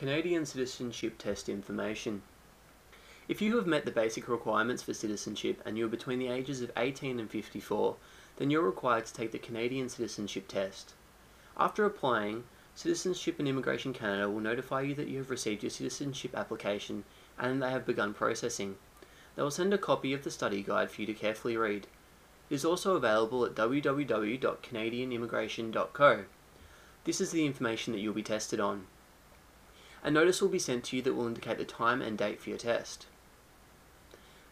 Canadian Citizenship Test Information. If you have met the basic requirements for citizenship and you are between the ages of 18 and 54, then you're required to take the Canadian Citizenship Test. After applying, Citizenship and Immigration Canada will notify you that you have received your citizenship application and they have begun processing. They will send a copy of the study guide for you to carefully read. It is also available at www.canadianimmigration.co. This is the information that you'll be tested on. A notice will be sent to you that will indicate the time and date for your test.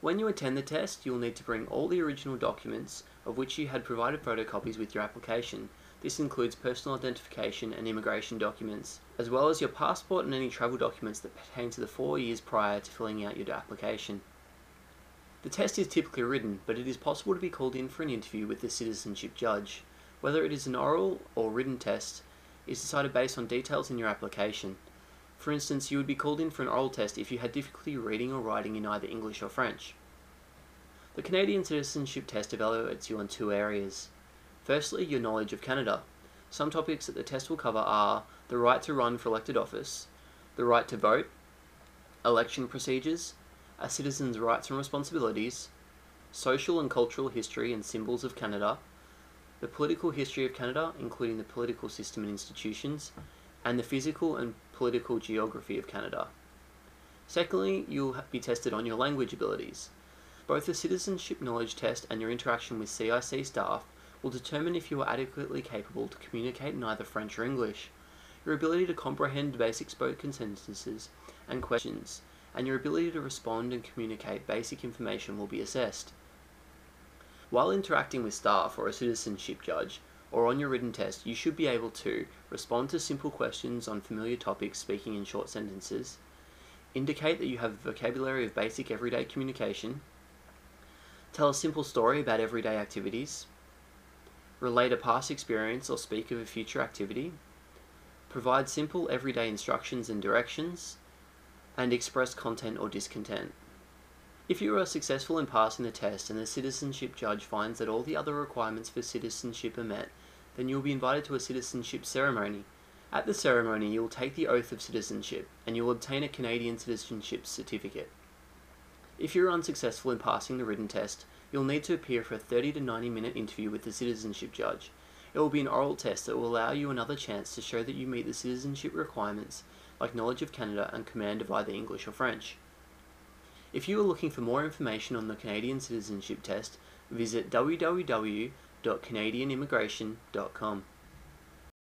When you attend the test, you will need to bring all the original documents of which you had provided photocopies with your application. This includes personal identification and immigration documents, as well as your passport and any travel documents that pertain to the 4 years prior to filling out your application. The test is typically written, but it is possible to be called in for an interview with the citizenship judge. Whether it is an oral or written test is decided based on details in your application. For instance, you would be called in for an oral test if you had difficulty reading or writing in either English or French. The Canadian Citizenship Test evaluates you on 2 areas. Firstly, your knowledge of Canada. Some topics that the test will cover are the right to run for elected office, the right to vote, election procedures, a citizen's rights and responsibilities, social and cultural history and symbols of Canada, the political history of Canada, including the political system and institutions, and the physical and political geography of Canada. Secondly, you'll be tested on your language abilities. Both the citizenship knowledge test and your interaction with CIC staff will determine if you are adequately capable to communicate in either French or English. Your ability to comprehend basic spoken sentences and questions, and your ability to respond and communicate basic information will be assessed. While interacting with staff or a citizenship judge, or on your written test, you should be able to respond to simple questions on familiar topics speaking in short sentences, indicate that you have a vocabulary of basic everyday communication, tell a simple story about everyday activities, relate a past experience or speak of a future activity, provide simple everyday instructions and directions, and express content or discontent. If you are successful in passing the test and the citizenship judge finds that all the other requirements for citizenship are met, then you will be invited to a citizenship ceremony. At the ceremony, you will take the oath of citizenship and you will obtain a Canadian citizenship certificate. If you are unsuccessful in passing the written test, you'll need to appear for a 30 to 90 minute interview with the citizenship judge. It will be an oral test that will allow you another chance to show that you meet the citizenship requirements like knowledge of Canada and command of either English or French. If you are looking for more information on the Canadian Citizenship Test, visit www.canadianimmigration.com.